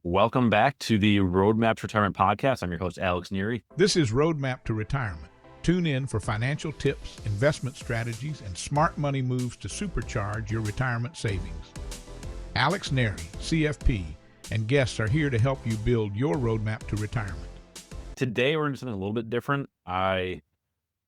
Welcome back to the Roadmap to Retirement podcast. I'm your host, Alex Neary. This is Roadmap to Retirement. Tune in for financial tips, investment strategies, and smart money moves to supercharge your retirement savings. Alex Neary, CFP, and guests are here to help you build your roadmap to retirement. Today, we're going to do something a little bit different. I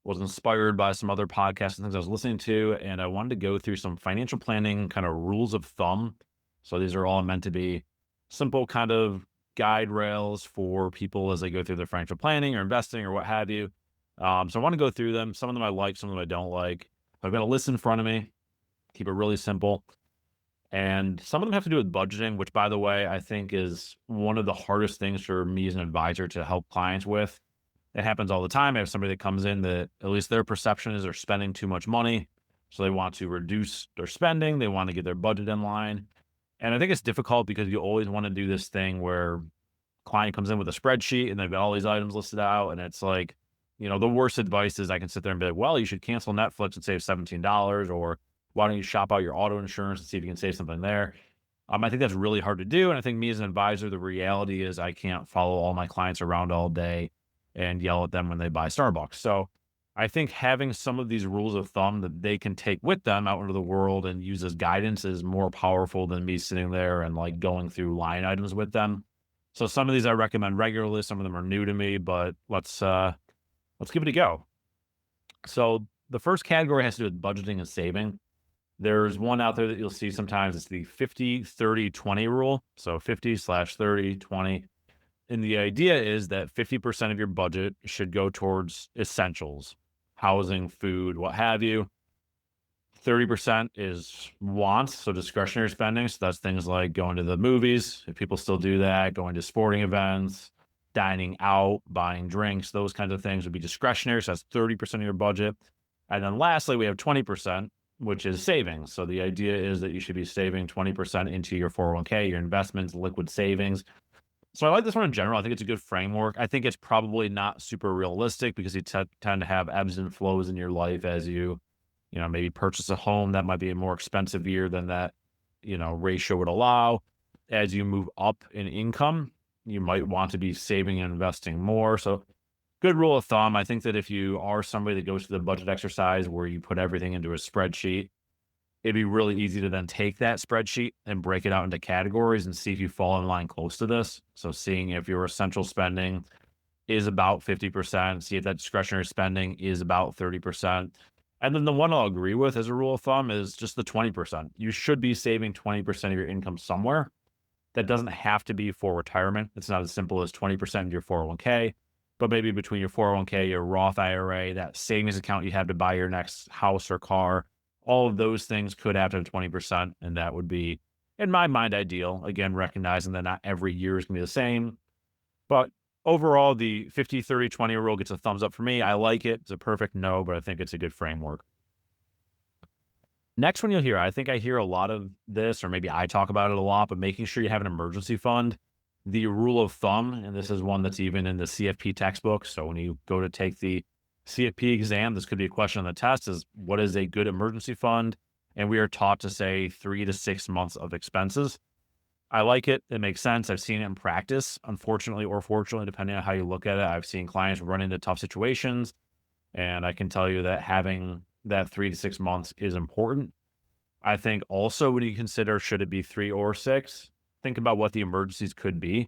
was inspired by some other podcasts and things I was listening to, and I wanted to go through some financial planning kind of rules of thumb. So these are all meant to be simple kind of guide rails for people as they go through their financial planning or investing or what have you. So I want to go through them. Some of them I like, some of them I don't like. I've got a list in front of me, keep it really simple. And some of them have to do with budgeting, which, by the way, I think is one of the hardest things for me as an advisor to help clients with. It happens all the time. I have somebody that comes in that at least their perception is they're spending too much money. So they want to reduce their spending. They want to get their budget in line. And I think it's difficult because you always want to do this thing where client comes in with a spreadsheet and they've got all these items listed out. And it's like, the worst advice is I can sit there and be like, well, you should cancel Netflix and save $17, or why don't you shop out your auto insurance and see if you can save something there? I think that's really hard to do. And I think me as an advisor, the reality is I can't follow all my clients around all day and yell at them when they buy Starbucks. So I think having some of these rules of thumb that they can take with them out into the world and use as guidance is more powerful than me sitting there and like going through line items with them. So some of these I recommend regularly. Some of them are new to me, but let's give it a go. So the first category has to do with budgeting and saving. There's one out there that you'll see sometimes. It's the 50-30-20 rule. So 50/30-20. And the idea is that 50% of your budget should go towards essentials, housing, food, what have you. 30% is wants, so discretionary spending. So that's things like going to the movies, if people still do that, going to sporting events, dining out, buying drinks, those kinds of things would be discretionary. So that's 30% of your budget. And then lastly, we have 20%, which is savings. So the idea is that you should be saving 20% into your 401k, your investments, liquid savings. So I like this one in general. I think it's a good framework. I think it's probably not super realistic because you tend to have ebbs and flows in your life as you maybe purchase a home. That might be a more expensive year than that, ratio would allow. As you move up in income, you might want to be saving and investing more. So good rule of thumb. I think that if you are somebody that goes through the budget exercise where you put everything into a spreadsheet, it'd be really easy to then take that spreadsheet and break it out into categories and see if you fall in line close to this. So seeing if your essential spending is about 50%, see if that discretionary spending is about 30%. And then the one I'll agree with as a rule of thumb is just the 20%. You should be saving 20% of your income somewhere. That doesn't have to be for retirement. It's not as simple as 20% of your 401k, but maybe between your 401k, your Roth IRA, that savings account you have to buy your next house or car, all of those things could add to 20%. And that would be, in my mind, ideal. Again, recognizing that not every year is going to be the same. But overall, the 50-30-20 rule gets a thumbs up for me. I like it. It's a perfect no, but I think it's a good framework. Next one you'll hear, I think I hear a lot of this, or maybe I talk about it a lot, but making sure you have an emergency fund. The rule of thumb, and this is one that's even in the CFP textbook. So when you go to take the CFP exam, this could be a question on the test, is what is a good emergency fund? And we are taught to say 3 to 6 months of expenses. I like it. It makes sense. I've seen it in practice, unfortunately or fortunately, depending on how you look at it. I've seen clients run into tough situations, and I can tell you that having that 3 to 6 months is important. I think also when you consider, should it be 3 or 6, think about what the emergencies could be.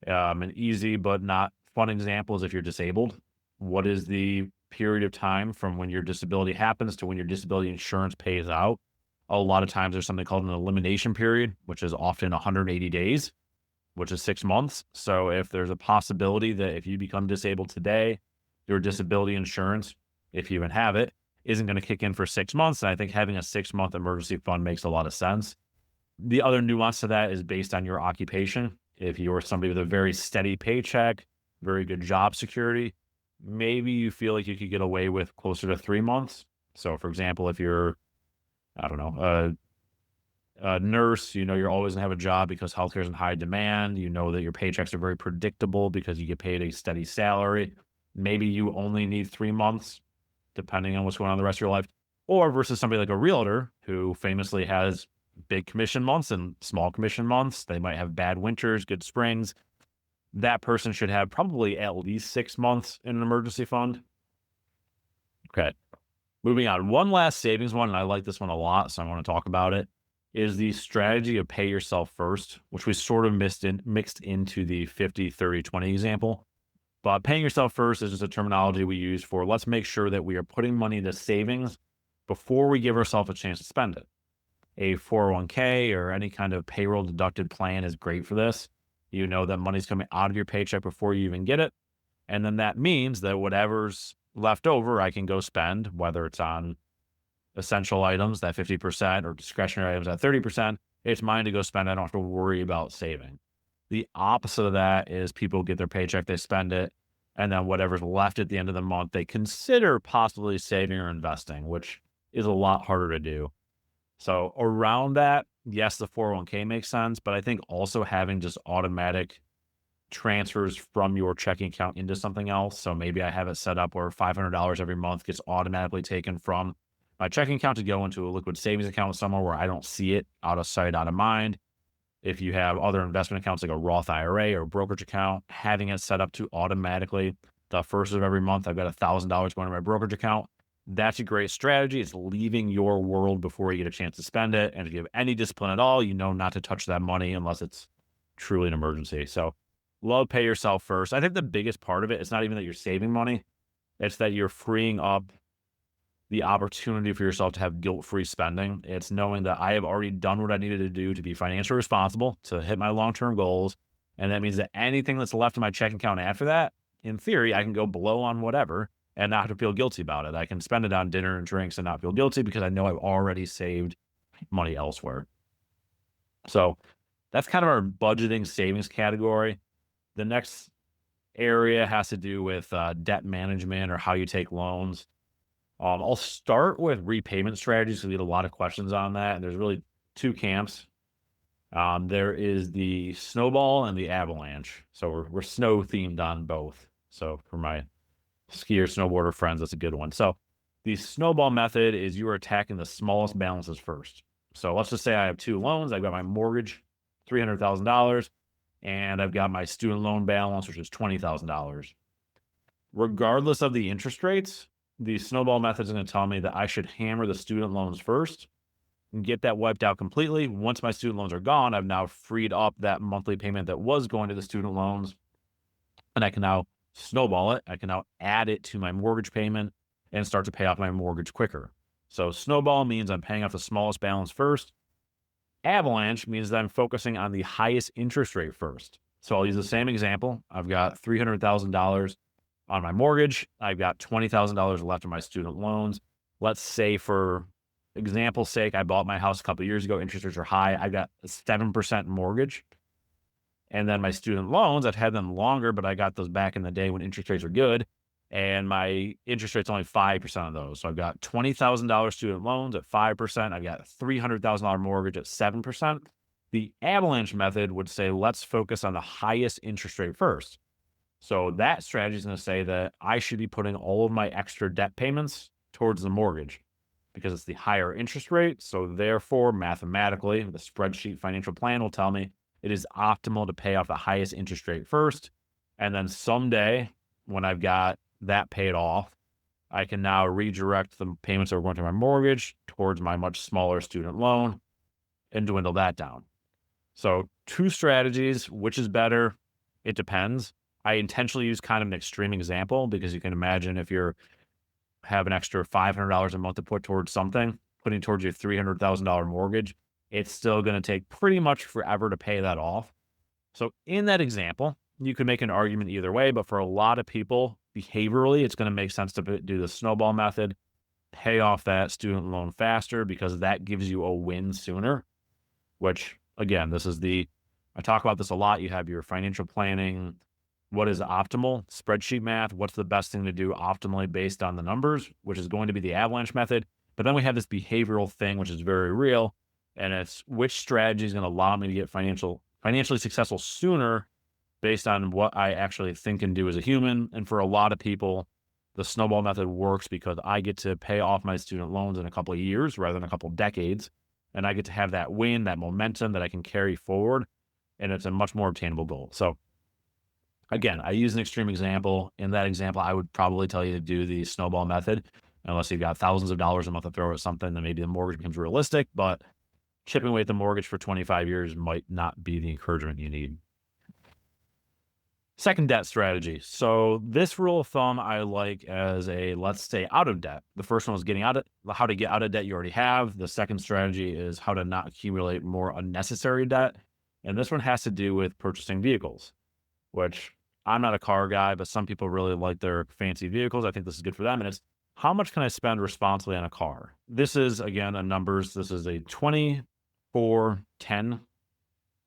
An easy but not fun example is if you're disabled. What is the period of time from when your disability happens to when your disability insurance pays out? A lot of times there's something called an elimination period, which is often 180 days, which is 6 months. So if there's a possibility that if you become disabled today, your disability insurance, if you even have it, isn't going to kick in for 6 months. And I think having a 6-month emergency fund makes a lot of sense. The other nuance to that is based on your occupation. If you're somebody with a very steady paycheck, very good job security, maybe you feel like you could get away with closer to 3 months. So for example, if you're, I don't know, a nurse, you're always gonna have a job because healthcare is in high demand. You know that your paychecks are very predictable because you get paid a steady salary. Maybe you only need 3 months, depending on what's going on the rest of your life. Or versus somebody like a realtor who famously has big commission months and small commission months. They might have bad winters, good springs. That person should have probably at least 6 months in an emergency fund. Okay. Moving on. One last savings one, and I like this one a lot, so I want to talk about it, is the strategy of pay yourself first, which we sort of mixed into the 50, 30, 20 example. But paying yourself first is just a terminology we use for let's make sure that we are putting money into savings before we give ourselves a chance to spend it. A 401k or any kind of payroll deducted plan is great for this. You know that money's coming out of your paycheck before you even get it. And then that means that whatever's left over, I can go spend, whether it's on essential items, that 50%, or discretionary items at 30%. It's mine to go spend. I don't have to worry about saving. The opposite of that is people get their paycheck, they spend it, and then whatever's left at the end of the month, they consider possibly saving or investing, which is a lot harder to do. So around that, yes, the 401k makes sense, but I think also having just automatic transfers from your checking account into something else. So maybe I have it set up where $500 every month gets automatically taken from my checking account to go into a liquid savings account somewhere where I don't see it, out of sight, out of mind. If you have other investment accounts like a Roth IRA or a brokerage account, having it set up to automatically the first of every month, I've got $1,000 going to my brokerage account. That's a great strategy. It's leaving your world before you get a chance to spend it. And if you have any discipline at all, you know not to touch that money unless it's truly an emergency. So love pay yourself first. I think the biggest part of it, it's not even that you're saving money. It's that you're freeing up the opportunity for yourself to have guilt-free spending. It's knowing that I have already done what I needed to do to be financially responsible, to hit my long-term goals. And that means that anything that's left in my checking account after that, in theory, I can go blow on whatever and not have to feel guilty about it. I can spend it on dinner and drinks and not feel guilty because I know I've already saved money elsewhere. So that's kind of our budgeting savings category. The next area has to do with debt management or how you take loans. I'll start with repayment strategies. So we get a lot of questions on that. And there's really two camps. There is the snowball and the avalanche. So we're snow themed on both. So for my skier, snowboarder friends, that's a good one. So the snowball method is you are attacking the smallest balances first. So let's just say I have two loans. I've got my mortgage, $300,000, and I've got my student loan balance, which is $20,000. Regardless of the interest rates, the snowball method is going to tell me that I should hammer the student loans first and get that wiped out completely. Once my student loans are gone, I've now freed up that monthly payment that was going to the student loans, and I can now snowball it. I can now add it to my mortgage payment and start to pay off my mortgage quicker. So snowball means I'm paying off the smallest balance first. Avalanche means that I'm focusing on the highest interest rate first. So I'll use the same example. I've got $300,000 on my mortgage. I've got $20,000 left on my student loans. Let's say, for example's sake, I bought my house a couple of years ago. Interest rates are high. I got a 7% mortgage. And then my student loans, I've had them longer, but I got those back in the day when interest rates are good. And my interest rate's only 5% of those. So I've got $20,000 student loans at 5%. I've got $300,000 mortgage at 7%. The avalanche method would say, let's focus on the highest interest rate first. So that strategy is going to say that I should be putting all of my extra debt payments towards the mortgage because it's the higher interest rate. So therefore, mathematically, the spreadsheet financial plan will tell me it is optimal to pay off the highest interest rate first. And then someday, when I've got that paid off, I can now redirect the payments that are going to my mortgage towards my much smaller student loan and dwindle that down. So two strategies, which is better? It depends. I intentionally use kind of an extreme example because you can imagine if you have an extra $500 a month to put towards something, putting towards your $300,000 mortgage, it's still going to take pretty much forever to pay that off. So in that example, you could make an argument either way, but for a lot of people, behaviorally, it's going to make sense to do the snowball method, pay off that student loan faster because that gives you a win sooner, which again, I talk about this a lot. You have your financial planning. What is optimal? Spreadsheet math. What's the best thing to do optimally based on the numbers, which is going to be the avalanche method. But then we have this behavioral thing, which is very real. And it's which strategy is going to allow me to get financially successful sooner based on what I actually think and do as a human. And for a lot of people, the snowball method works because I get to pay off my student loans in a couple of years rather than a couple of decades. and I get to have that win, that momentum that I can carry forward, and it's a much more obtainable goal. So again, I use an extreme example. In that example, I would probably tell you to do the snowball method, unless you've got thousands of dollars a month to throw at something, then maybe the mortgage becomes realistic, but chipping away at the mortgage for 25 years might not be the encouragement you need. Second debt strategy. So this rule of thumb I like as a let's stay out of debt. The first one was how to get out of debt you already have. The second strategy is how to not accumulate more unnecessary debt. And this one has to do with purchasing vehicles, which I'm not a car guy, but some people really like their fancy vehicles. I think this is good for them. And it's how much can I spend responsibly on a car? This is, again, a numbers. This is a 24-10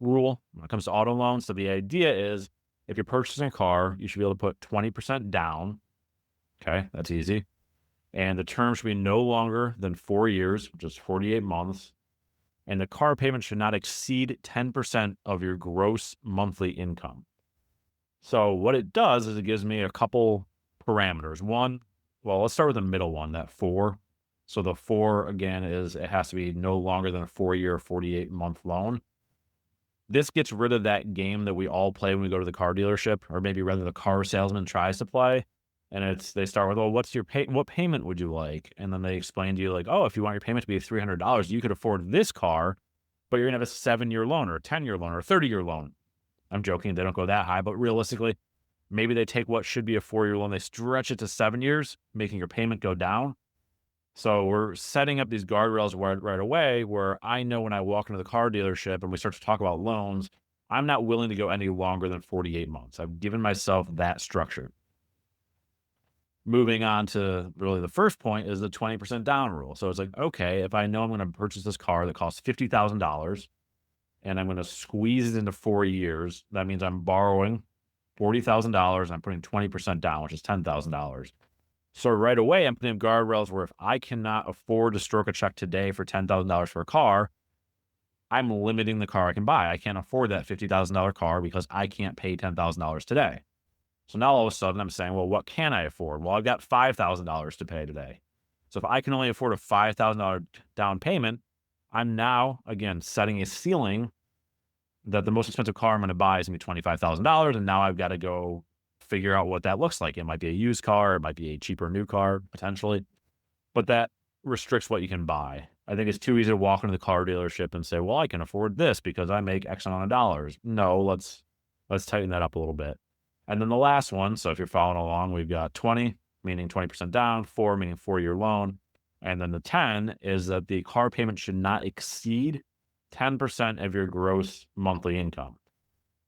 rule when it comes to auto loans. So the idea is if you're purchasing a car, you should be able to put 20% down. Okay, that's easy. And the term should be no longer than 4 years, which is 48 months. And the car payment should not exceed 10% of your gross monthly income. So what it does is it gives me a couple parameters. One, well, let's start with the middle one, that 4. So the 4, again, is it has to be no longer than a 4-year, 48-month loan. This gets rid of that game that we all play when we go to the car dealership, or maybe rather the car salesman tries to play. And they start with, well, what payment would you like? And then they explain to you like, oh, if you want your payment to be $300, you could afford this car, but you're going to have a 7-year loan or a 10-year loan or a 30-year loan. I'm joking. They don't go that high, but realistically, maybe they take what should be a 4-year loan, they stretch it to 7 years, making your payment go down. So we're setting up these guardrails right away where I know when I walk into the car dealership and we start to talk about loans, I'm not willing to go any longer than 48 months. I've given myself that structure. Moving on to really the first point is the 20% down rule. So it's like, okay, if I know I'm going to purchase this car that costs $50,000 and I'm going to squeeze it into 4 years, that means I'm borrowing $40,000 and I'm putting 20% down, which is $10,000. So right away, I'm putting guardrails where if I cannot afford to stroke a check today for $10,000 for a car, I'm limiting the car I can buy. I can't afford that $50,000 car because I can't pay $10,000 today. So now all of a sudden I'm saying, well, what can I afford? Well, I've got $5,000 to pay today. So if I can only afford a $5,000 down payment, I'm now, again, setting a ceiling that the most expensive car I'm going to buy is going to be $25,000. And now I've got to go figure out what that looks like. It might be a used car. It might be a cheaper new car, potentially. But that restricts what you can buy. I think it's too easy to walk into the car dealership and say, well, I can afford this because I make X amount of dollars. No, let's tighten that up a little bit. And then the last one, so if you're following along, we've got 20, meaning 20% down, 4, meaning 4-year loan. And then the 10 is that the car payment should not exceed 10% of your gross monthly income.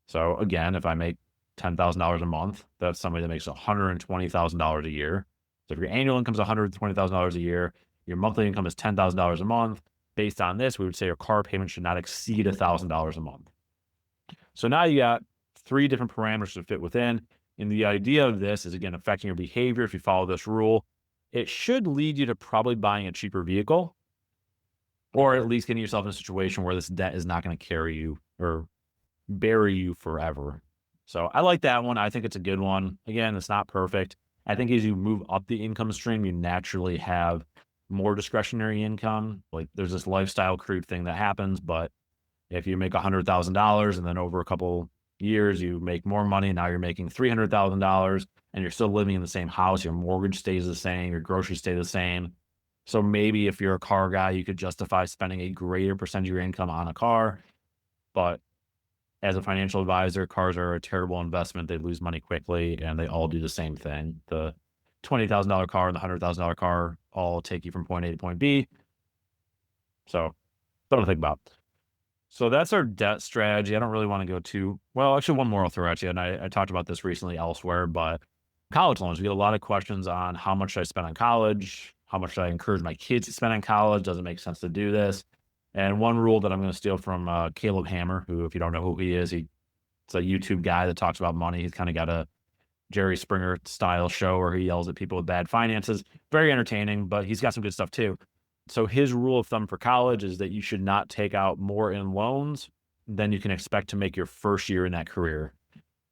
So again, if I make $10,000 a month, that's somebody that makes $120,000 a year. So if your annual income is $120,000 a year, your monthly income is $10,000 a month. Based on this, we would say your car payment should not exceed $1,000 a month. So now you got 3 different parameters to fit within. And the idea of this is, again, affecting your behavior. If you follow this rule, it should lead you to probably buying a cheaper vehicle, or at least getting yourself in a situation where this debt is not going to carry you or bury you forever. So I like that one. I think it's a good one. Again, it's not perfect. I think as you move up the income stream, you naturally have more discretionary income. Like there's this lifestyle creep thing that happens, but if you make $100,000 and then over a couple years you make more money, now you're making $300,000 and you're still living in the same house, your mortgage stays the same, your groceries stay the same. So maybe if you're a car guy, you could justify spending a greater percentage of your income on a car. But as a financial advisor, cars are a terrible investment. They lose money quickly and they all do the same thing. The $20,000 car and the $100,000 car all take you from point A to point B. So something to think about. So that's our debt strategy. I don't really want to go too well. Actually, one more I'll throw at you, and I talked about this recently elsewhere, but college loans. We get a lot of questions on how much should I spend on college? How much should I encourage my kids to spend on college? Does it make sense to do this? And one rule that I'm going to steal from Caleb Hammer, who, if you don't know who he is, it's a YouTube guy that talks about money. He's kind of got a Jerry Springer style show where he yells at people with bad finances. Very entertaining, but he's got some good stuff too. So his rule of thumb for college is that you should not take out more in loans than you can expect to make your first year in that career.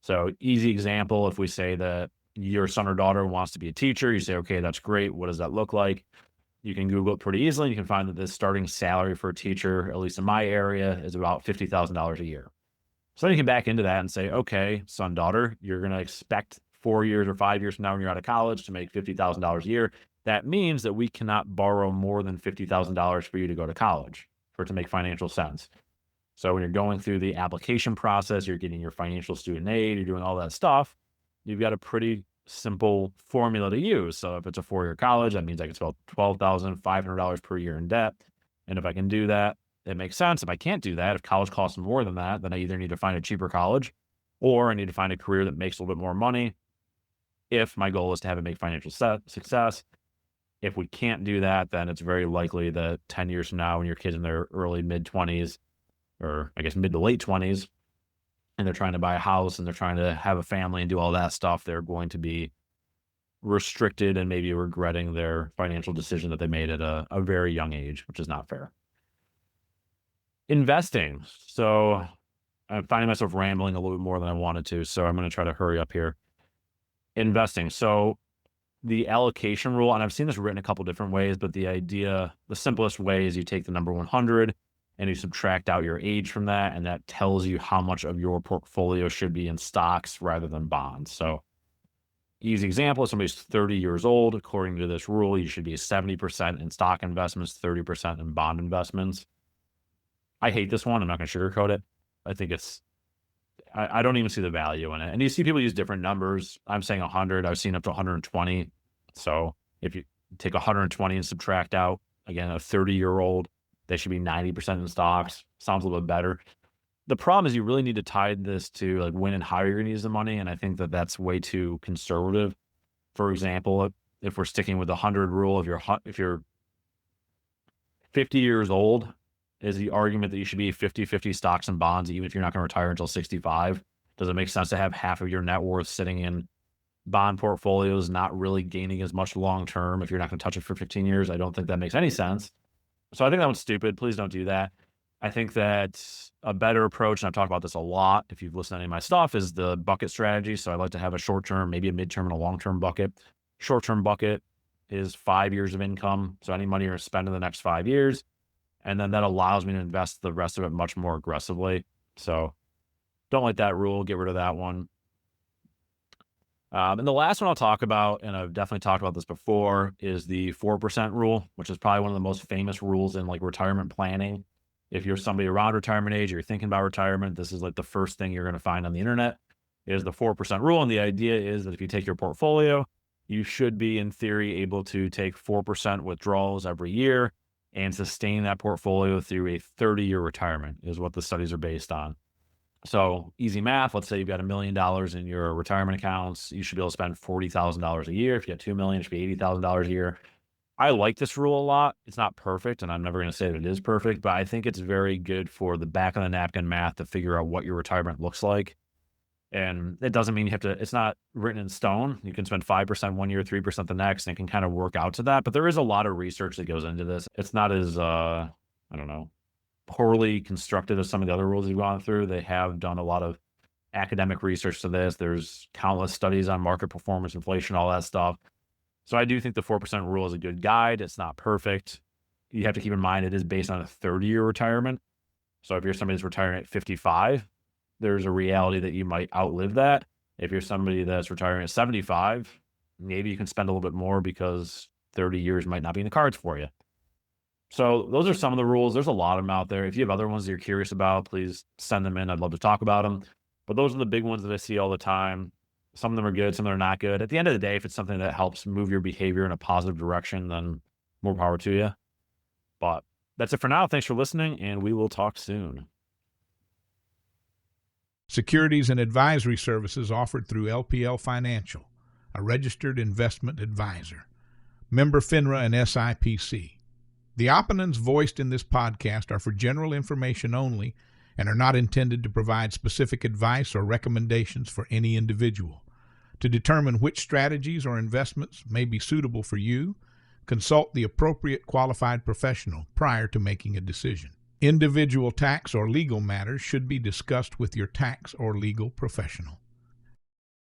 So easy example, if we say that your son or daughter wants to be a teacher, you say, okay, that's great. What does that look like? You can Google it pretty easily. You can find that the starting salary for a teacher, at least in my area, is about $50,000 a year. So then you can back into that and say, okay, son, daughter, you're going to expect 4 years or 5 years from now when you're out of college to make $50,000 a year. That means that we cannot borrow more than $50,000 for you to go to college for it to make financial sense. So when you're going through the application process, you're getting your financial student aid, you're doing all that stuff, you've got a pretty simple formula to use. So if it's a 4-year college, that means I can spend $12,500 per year in debt. And if I can do that, it makes sense. If I can't do that, if college costs more than that, then I either need to find a cheaper college or I need to find a career that makes a little bit more money if my goal is to have it make financial success. If we can't do that, then it's very likely that 10 years from now, when your kid's in their early mid-20s, or I guess mid to late 20s, and they're trying to buy a house and they're trying to have a family and do all that stuff, they're going to be restricted and maybe regretting their financial decision that they made at a very young age, which is not fair. Investing. So I'm finding myself rambling a little bit more than I wanted to, so I'm going to try to hurry up here. Investing. So the allocation rule, and I've seen this written a couple different ways, but the simplest way is you take the number 100 and you subtract out your age from that, and that tells you how much of your portfolio should be in stocks rather than bonds. So easy example, if somebody's 30 years old, according to this rule, you should be 70% in stock investments, 30% in bond investments. I hate this one. I'm not going to sugarcoat it. I think I don't even see the value in it. And you see people use different numbers. I'm saying 100. I've seen up to 120. So if you take 120 and subtract out, again, a 30-year-old, they should be 90% in stocks. Sounds a little bit better. The problem is you really need to tie this to like when and how you're going to use the money. And I think that that's way too conservative. For example, if we're sticking with the 100 rule, if you're 50 years old, is the argument that you should be 50-50 stocks and bonds, even if you're not going to retire until 65. Does it make sense to have half of your net worth sitting in bond portfolios, not really gaining as much long-term if you're not going to touch it for 15 years? I don't think that makes any sense. So I think that one's stupid. Please don't do that. I think that a better approach, and I've talked about this a lot if you've listened to any of my stuff, is the bucket strategy. So I like to have a short-term, maybe a midterm and a long-term bucket. Short-term bucket is 5 years of income. So any money you're going to spend in the next 5 years. And then that allows me to invest the rest of it much more aggressively. So don't like that rule. Get rid of that one. And the last one I'll talk about, and I've definitely talked about this before, is the 4% rule, which is probably one of the most famous rules in like retirement planning. If you're somebody around retirement age, or you're thinking about retirement, this is like the first thing you're going to find on the internet is the 4% rule. And the idea is that if you take your portfolio, you should be in theory able to take 4% withdrawals every year and sustain that portfolio through a 30-year retirement is what the studies are based on. So easy math, let's say you've got $1 million in your retirement accounts. You should be able to spend $40,000 a year. If you got $2 million, it should be $80,000 a year. I like this rule a lot. It's not perfect, and I'm never going to say that it is perfect, but I think it's very good for the back of the napkin math to figure out what your retirement looks like. And it doesn't mean you have to, it's not written in stone. You can spend 5% one year, 3% the next, and it can kind of work out to that. But there is a lot of research that goes into this. It's not as, poorly constructed as some of the other rules we've gone through. They have done a lot of academic research to this. There's countless studies on market performance, inflation, all that stuff. So I do think the 4% rule is a good guide. It's not perfect. You have to keep in mind it is based on a 30-year retirement. So if you're somebody that's retiring at 55, there's a reality that you might outlive that. If you're somebody that's retiring at 75, maybe you can spend a little bit more because 30 years might not be in the cards for you. So those are some of the rules. There's a lot of them out there. If you have other ones that you're curious about, please send them in. I'd love to talk about them. But those are the big ones that I see all the time. Some of them are good, some of them are not good. At the end of the day, if it's something that helps move your behavior in a positive direction, then more power to you. But that's it for now. Thanks for listening, and we will talk soon. Securities and advisory services offered through LPL Financial, a registered investment advisor. Member FINRA and SIPC. The opinions voiced in this podcast are for general information only and are not intended to provide specific advice or recommendations for any individual. To determine which strategies or investments may be suitable for you, consult the appropriate qualified professional prior to making a decision. Individual tax or legal matters should be discussed with your tax or legal professional.